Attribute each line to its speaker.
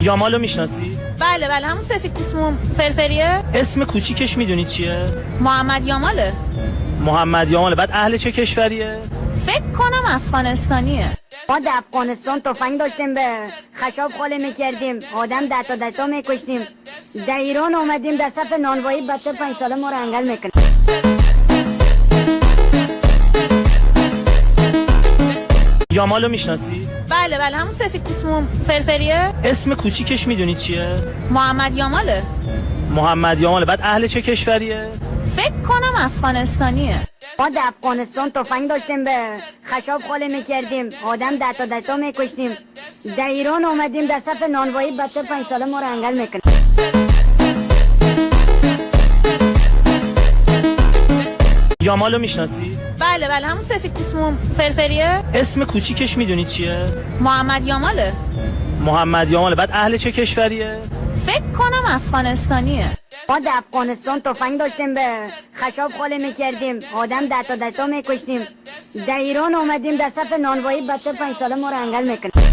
Speaker 1: یامالو میشناسی؟
Speaker 2: بله همون سفید پوست فرفریه.
Speaker 1: اسم کوچیکش میدونی چیه؟
Speaker 2: محمد یاماله.
Speaker 1: محمد یاماله. بعد اهل چه کشوریه؟
Speaker 2: فکر کنم افغانستانیه.
Speaker 3: ما در افغانستان تفنگ داشتیم، به خشاب خاله میکردیم، آدم دستا میکشتیم. در ایران آمدیم در صف نانوایی، بچه 5 ساله ما رو انگل میکنیم.
Speaker 1: یامالو میشناسی؟
Speaker 2: بله همون سفید پوست فرفریه.
Speaker 1: اسم کوچیکش میدونی چیه؟
Speaker 2: محمد یاماله.
Speaker 1: محمد یاماله. بعد اهل چه کشوریه؟
Speaker 2: فکر کنم افغانستانیه.
Speaker 3: ما در افغانستان تفنگ داشتیم، به خشاب خاله میکردیم، آدم دستا میکشتیم. در ایران آمدیم در صف نانوایی، بچه 5 ساله ما رو انگل میکنیم.
Speaker 1: یامالو میشناسی؟
Speaker 2: بله همون سفید پوست فرفریه.
Speaker 1: اسم کوچیکش میدونی چیه؟
Speaker 2: محمد یاماله.
Speaker 3: محمد یاماله.
Speaker 1: بعد اهل چه کشوریه؟
Speaker 2: فکر کنم افغانستانیه.
Speaker 3: ما در افغانستان تفنگ داشتیم، به خشاب خاله میکردیم، آدم دستا میکشتیم. در ایران آمدیم در صف نانوایی، بچه 5 ساله ما رو انگل میکنیم.